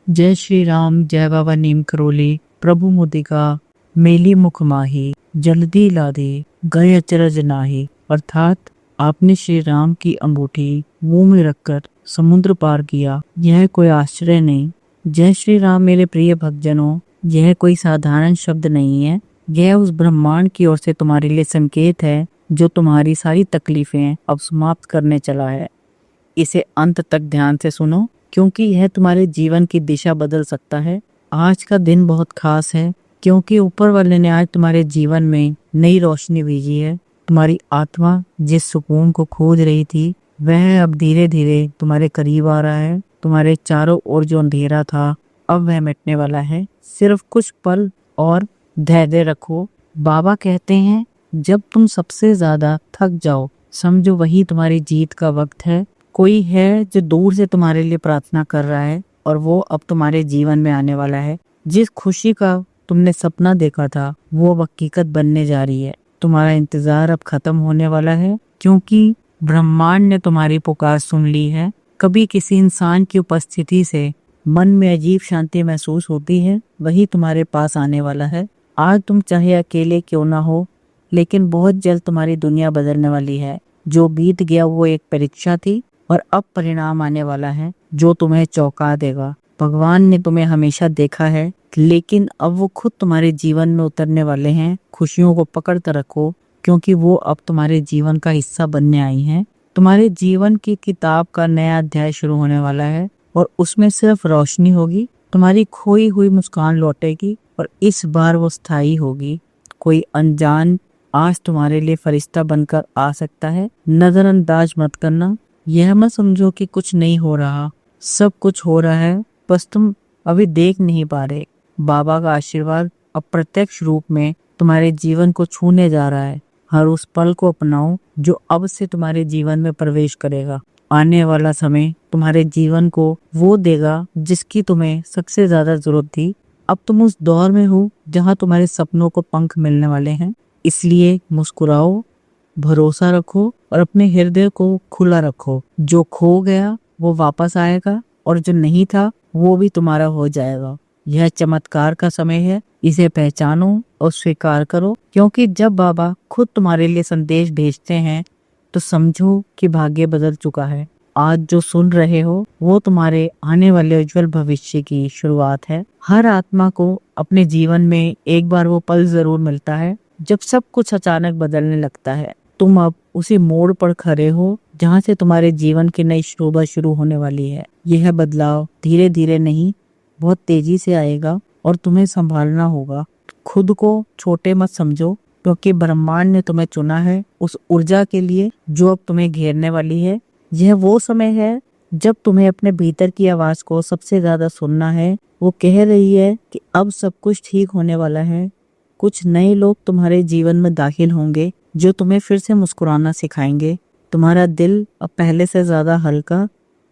जय श्री राम, जय बाबा नीम करोली, प्रभु मुदिका मेली मुख माही, जल्दी ला दे गए अचरज नाही। अर्थात आपने श्री राम की अंगूठी मुंह में रखकर समुद्र पार किया, यह कोई आश्चर्य नहीं। जय श्री राम मेरे प्रिय भक्तजनों, यह कोई साधारण शब्द नहीं है। यह उस ब्रह्मांड की ओर से तुम्हारे लिए संकेत है जो तुम्हारी सारी तकलीफें अब समाप्त करने चला है। इसे अंत तक ध्यान से सुनो, क्योंकि यह तुम्हारे जीवन की दिशा बदल सकता है। आज का दिन बहुत खास है, क्योंकि ऊपर वाले ने आज तुम्हारे जीवन में नई रोशनी भेजी है। तुम्हारी आत्मा जिस सुकून को खोज रही थी, वह अब धीरे धीरे तुम्हारे करीब आ रहा है। तुम्हारे चारों ओर जो अंधेरा था, अब वह मिटने वाला है। सिर्फ कुछ पल और धैर्य रखो। बाबा कहते हैं, जब तुम सबसे ज्यादा थक जाओ, समझो वही तुम्हारी जीत का वक्त है। कोई है जो दूर से तुम्हारे लिए प्रार्थना कर रहा है, और वो अब तुम्हारे जीवन में आने वाला है। जिस खुशी का तुमने सपना देखा था, वो अब हकीकत बनने जा रही है। तुम्हारा इंतजार अब खत्म होने वाला है, क्योंकि ब्रह्मांड ने तुम्हारी पुकार सुन ली है। कभी किसी इंसान की उपस्थिति से मन में अजीब शांति महसूस होती है, वही तुम्हारे पास आने वाला है। आज तुम चाहे अकेले क्यों ना हो, लेकिन बहुत जल्द तुम्हारी दुनिया बदलने वाली है। जो बीत गया वो एक परीक्षा थी, और अब परिणाम आने वाला है जो तुम्हें चौंका देगा। भगवान ने तुम्हें हमेशा देखा है, लेकिन अब वो खुद तुम्हारे जीवन में उतरने वाले हैं। खुशियों को पकड़ कर रखो, क्योंकि वो अब तुम्हारे जीवन का हिस्सा बनने आई हैं। तुम्हारे जीवन की किताब का नया अध्याय शुरू होने वाला है, और उसमें सिर्फ रोशनी होगी। तुम्हारी खोई हुई मुस्कान लौटेगी, और इस बार वो स्थायी होगी। कोई अनजान आज तुम्हारे लिए फरिश्ता बनकर आ सकता है। नजरअंदाज मत करना। यह मत समझो कि कुछ नहीं हो रहा, सब कुछ हो रहा है, बस तुम अभी देख नहीं पा रहे। बाबा का आशीर्वाद अप्रत्यक्ष रूप में तुम्हारे जीवन को छूने जा रहा है। हर उस पल को अपनाओ जो अब से तुम्हारे जीवन में प्रवेश करेगा। आने वाला समय तुम्हारे जीवन को वो देगा जिसकी तुम्हें सबसे ज्यादा जरूरत थी। अब तुम उस दौर में हो जहाँ तुम्हारे सपनों को पंख मिलने वाले हैं। इसलिए मुस्कुराओ, भरोसा रखो, और अपने हृदय को खुला रखो। जो खो गया वो वापस आएगा, और जो नहीं था वो भी तुम्हारा हो जाएगा। यह चमत्कार का समय है, इसे पहचानो और स्वीकार करो, क्योंकि जब बाबा खुद तुम्हारे लिए संदेश भेजते हैं तो समझो कि भाग्य बदल चुका है। आज जो सुन रहे हो वो तुम्हारे आने वाले उज्जवल भविष्य की शुरुआत है। हर आत्मा को अपने जीवन में एक बार वो पल जरूर मिलता है जब सब कुछ अचानक बदलने लगता है। तुम अब उसी मोड़ पर खड़े हो जहाँ से तुम्हारे जीवन की नई शोभा शुरू होने वाली है। यह बदलाव धीरे धीरे नहीं, बहुत तेजी से आएगा, और तुम्हें संभालना होगा। खुद को छोटे मत समझो, क्योंकि ब्रह्मांड ने तुम्हें चुना है उस ऊर्जा के लिए जो अब तुम्हें घेरने वाली है। यह वो समय है जब तुम्हें अपने भीतर की आवाज को सबसे ज्यादा सुनना है। वो कह रही है कि अब सब कुछ ठीक होने वाला है। कुछ नए लोग तुम्हारे जीवन में दाखिल होंगे जो तुम्हें फिर से मुस्कुराना सिखाएंगे। तुम्हारा दिल अब पहले से ज्यादा हल्का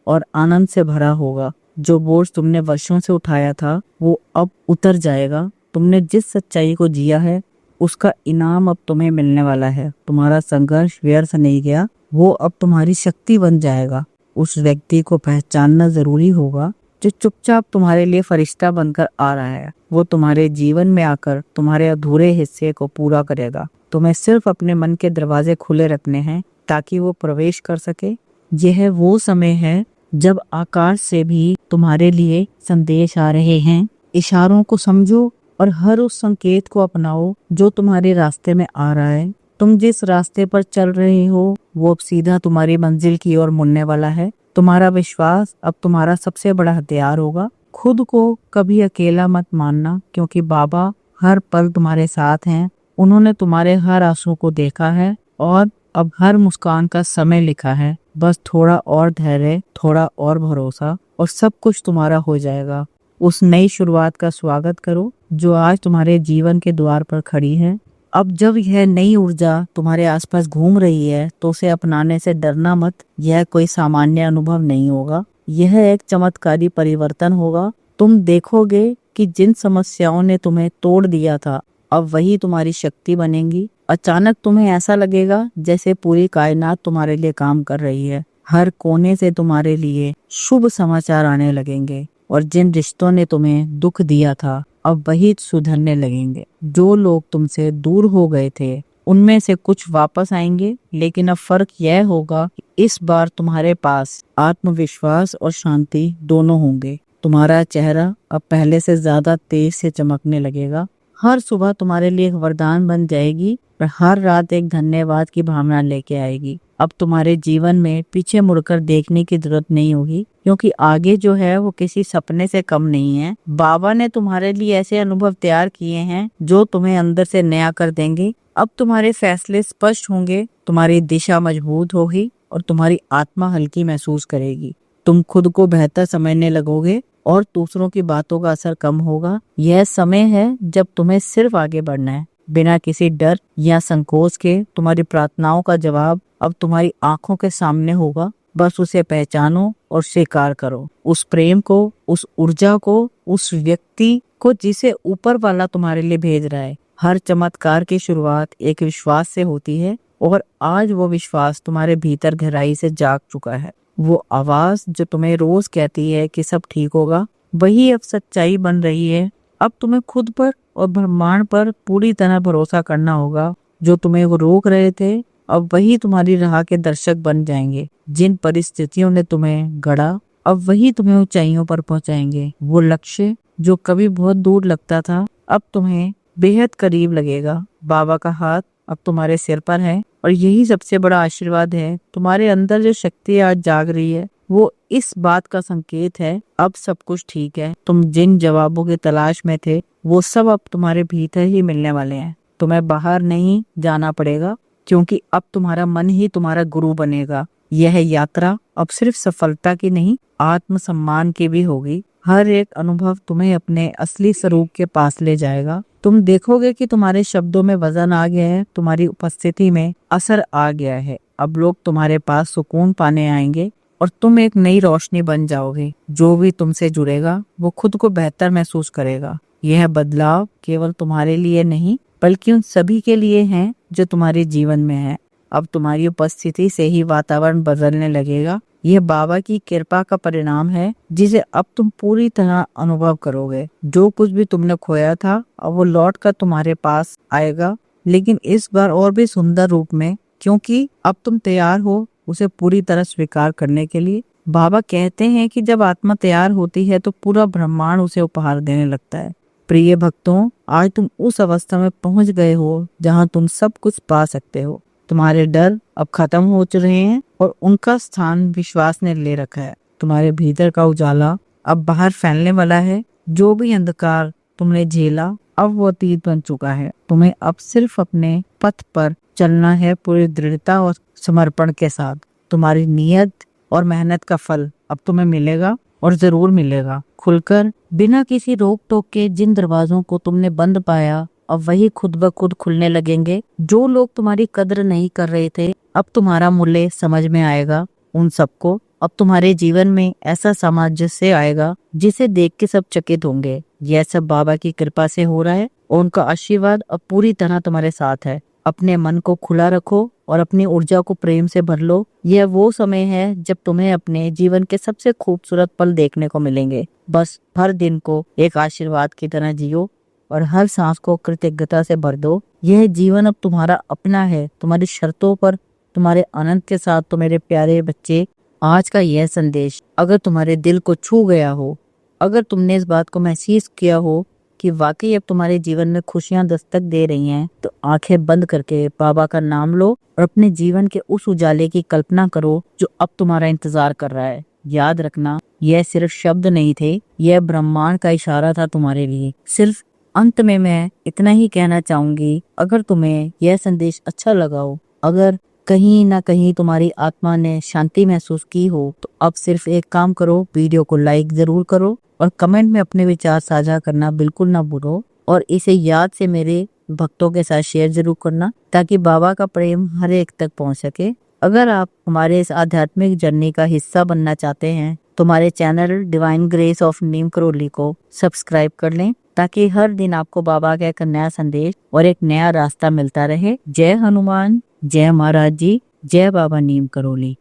और आनंद से भरा होगा। जो बोझ तुमने वर्षों से उठाया था वो अब उतर जाएगा। तुमने जिस सच्चाई को जिया है उसका इनाम अब तुम्हें मिलने वाला है। तुम्हारा संघर्ष व्यर्थ नहीं गया, वो अब तुम्हारी शक्ति बन जाएगा। उस व्यक्ति को पहचानना जरूरी होगा जो चुपचाप तुम्हारे लिए फरिश्ता बनकर आ रहा है। वो तुम्हारे जीवन में आकर तुम्हारे अधूरे हिस्से को पूरा करेगा। तुम्हें सिर्फ अपने मन के दरवाजे खुले रखने हैं ताकि वो प्रवेश कर सके। यह वो समय है जब आकाश से भी तुम्हारे लिए संदेश आ रहे हैं। इशारों को समझो और हर उस संकेत को अपनाओ जो तुम्हारे रास्ते में आ रहा है। तुम जिस रास्ते पर चल रहे हो वो अब सीधा तुम्हारी मंजिल की ओर मुड़ने वाला है। तुम्हारा विश्वास अब तुम्हारा सबसे बड़ा हथियार होगा। खुद को कभी अकेला मत मानना, क्योंकि बाबा हर पल तुम्हारे साथ हैं। उन्होंने तुम्हारे हर आंसू को देखा है और अब हर मुस्कान का समय लिखा है। बस थोड़ा और धैर्य, थोड़ा और भरोसा, और सब कुछ तुम्हारा हो जाएगा। उस नई शुरुआत का स्वागत करो जो आज तुम्हारे जीवन के द्वार पर खड़ी है। अब जब यह नई ऊर्जा तुम्हारे आसपास घूम रही है तो उसे अपनाने से डरना मत। यह कोई सामान्य अनुभव नहीं होगा, यह एक चमत्कारी परिवर्तन होगा। तुम देखोगे कि जिन समस्याओं ने तुम्हें तोड़ दिया था अब वही तुम्हारी शक्ति बनेंगी। अचानक तुम्हें ऐसा लगेगा जैसे पूरी कायनात तुम्हारे लिए काम कर रही है। हर कोने से तुम्हारे लिए शुभ समाचार आने लगेंगे, और जिन रिश्तों ने तुम्हें दुख दिया था अब वही सुधरने लगेंगे। जो लोग तुमसे दूर हो गए थे उनमें से कुछ वापस आएंगे, लेकिन अब फर्क यह होगा कि इस बार तुम्हारे पास आत्मविश्वास और शांति दोनों होंगे। तुम्हारा चेहरा अब पहले से ज्यादा तेज से चमकने लगेगा। हर सुबह तुम्हारे लिए एक वरदान बन जाएगी और हर रात एक धन्यवाद की भावना लेके आएगी। अब तुम्हारे जीवन में पीछे मुड़कर देखने की जरूरत नहीं होगी, क्योंकि आगे जो है वो किसी सपने से कम नहीं है। बाबा ने तुम्हारे लिए ऐसे अनुभव तैयार किए हैं जो तुम्हें अंदर से नया कर देंगे। अब तुम्हारे फैसले स्पष्ट होंगे, तुम्हारी दिशा मजबूत होगी और तुम्हारी आत्मा हल्की महसूस करेगी। तुम खुद को बेहतर समझने लगोगे और दूसरों की बातों का असर कम होगा। यह समय है जब तुम्हें सिर्फ आगे बढ़ना है, बिना किसी डर या संकोच के। तुम्हारी प्रार्थनाओं का जवाब अब तुम्हारी आंखों के सामने होगा। बस उसे पहचानो और स्वीकार करो, उस प्रेम को, उस ऊर्जा को, उस व्यक्ति को जिसे ऊपर वाला तुम्हारे लिए भेज रहा है। हर चमत्कार की शुरुआत एक विश्वास से होती है और आज वो विश्वास तुम्हारे भीतर गहराई से जाग चुका है। वो आवाज जो तुम्हें रोज कहती है कि सब ठीक होगा, वही अब सच्चाई बन रही है। अब तुम्हें खुद पर और ब्रह्मांड पर पूरी तरह भरोसा करना होगा। जो तुम्हें वो रोक रहे थे अब वही तुम्हारी राह के दर्शक बन जाएंगे। जिन परिस्थितियों ने तुम्हें गढ़ा अब वही तुम्हें ऊंचाइयों पर पहुंचाएंगे। वो लक्ष्य जो कभी बहुत दूर लगता था अब तुम्हें बेहद करीब लगेगा। बाबा का हाथ अब तुम्हारे सिर पर है और यही सबसे बड़ा आशीर्वाद है। तुम्हारे अंदर जो शक्ति आज जाग रही है वो इस बात का संकेत है अब सब कुछ ठीक है। तुम जिन जवाबों की तलाश में थे वो सब अब तुम्हारे भीतर ही मिलने वाले हैं। तुम्हें बाहर नहीं जाना पड़ेगा, क्योंकि अब तुम्हारा मन ही तुम्हारा गुरु बनेगा। यह यात्रा अब सिर्फ सफलता की नहीं, आत्मसम्मान की भी होगी। हर एक अनुभव तुम्हें अपने असली स्वरूप के पास ले जाएगा। तुम देखोगे कि तुम्हारे शब्दों में वजन आ गया है, तुम्हारी उपस्थिति में असर आ गया है। अब लोग तुम्हारे पास सुकून पाने आएंगे और तुम एक नई रोशनी बन जाओगे। जो भी तुमसे जुड़ेगा वो खुद को बेहतर महसूस करेगा। यह बदलाव केवल तुम्हारे लिए नहीं बल्कि उन सभी के लिए है जो तुम्हारे जीवन में है। अब तुम्हारी उपस्थिति से ही वातावरण बदलने लगेगा। यह बाबा की कृपा का परिणाम है जिसे अब तुम पूरी तरह अनुभव करोगे। जो कुछ भी तुमने खोया था अब वो लौट कर तुम्हारे पास आएगा, लेकिन इस बार और भी सुंदर रूप में, क्योंकि अब तुम तैयार हो उसे पूरी तरह स्वीकार करने के लिए। बाबा कहते हैं कि जब आत्मा तैयार होती है तो पूरा ब्रह्मांड उसे उपहार देने लगता है। प्रिय भक्तों, आज तुम उस अवस्था में पहुंच गए हो जहां तुम सब कुछ पा सकते हो। तुम्हारे डर अब खत्म हो रहे हैं और उनका स्थान विश्वास ने ले रखा है। तुम्हारे भीतर का उजाला अब बाहर फैलने वाला है। जो भी अंधकार तुमने झेला अब वो अतीत बन चुका है। तुम्हें अब सिर्फ अपने पथ पर चलना है, पूरी दृढ़ता और समर्पण के साथ। तुम्हारी नियत और मेहनत का फल अब तुम्हें मिलेगा और जरूर मिलेगा, खुलकर, बिना किसी रोक टोक के। जिन दरवाजों को तुमने बंद पाया अब वही खुद ब खुद खुलने लगेंगे। जो लोग तुम्हारी कदर नहीं कर रहे थे अब तुम्हारा मूल्य समझ में आएगा उन सबको। अब तुम्हारे जीवन में ऐसा सामंजस्य आएगा जिसे देख के सब चकित होंगे। यह सब बाबा की कृपा से हो रहा है और उनका आशीर्वाद अब पूरी तरह तुम्हारे साथ है। अपने मन को खुला रखो और अपनी ऊर्जा को प्रेम से भर लो। यह वो समय है जब तुम्हें अपने जीवन के सबसे खूबसूरत पल देखने को मिलेंगे। बस हर दिन को एक आशीर्वाद की तरह जियो और हर सांस को कृतज्ञता से भर दो। यह जीवन अब तुम्हारा अपना है, तुम्हारी शर्तों पर, तुम्हारे अनंत के साथ। तो मेरे प्यारे बच्चे, आज का यह संदेश अगर तुम्हारे दिल को छू गया हो, अगर तुमने इस बात को महसूस किया हो कि वाकई अब तुम्हारे जीवन में खुशियां दस्तक दे रही हैं, तो आंखें बंद करके बाबा का नाम लो और अपने जीवन के उस उजाले की कल्पना करो जो अब तुम्हारा इंतजार कर रहा है। याद रखना, यह सिर्फ शब्द नहीं थे, यह ब्रह्मांड का इशारा था तुम्हारे लिए। सिर्फ अंत में मैं इतना ही कहना चाहूंगी, अगर तुम्हें यह संदेश अच्छा लगा हो, अगर कहीं ना कहीं तुम्हारी आत्मा ने शांति महसूस की हो, तो अब सिर्फ एक काम करो, वीडियो को लाइक जरूर करो और कमेंट में अपने विचार साझा करना बिल्कुल ना भूलो। और इसे याद से मेरे भक्तों के साथ शेयर जरूर करना ताकि बाबा का प्रेम हर एक तक पहुंच सके। अगर आप हमारे इस आध्यात्मिक जर्नी का हिस्सा बनना चाहते हैं तो हमारे चैनल डिवाइन ग्रेस ऑफ नीम करौली को सब्सक्राइब कर लें, ताकि हर दिन आपको बाबा का एक नया संदेश और एक नया रास्ता मिलता रहे। जय हनुमान, जय महाराज जी, जय बाबा नीम करौली।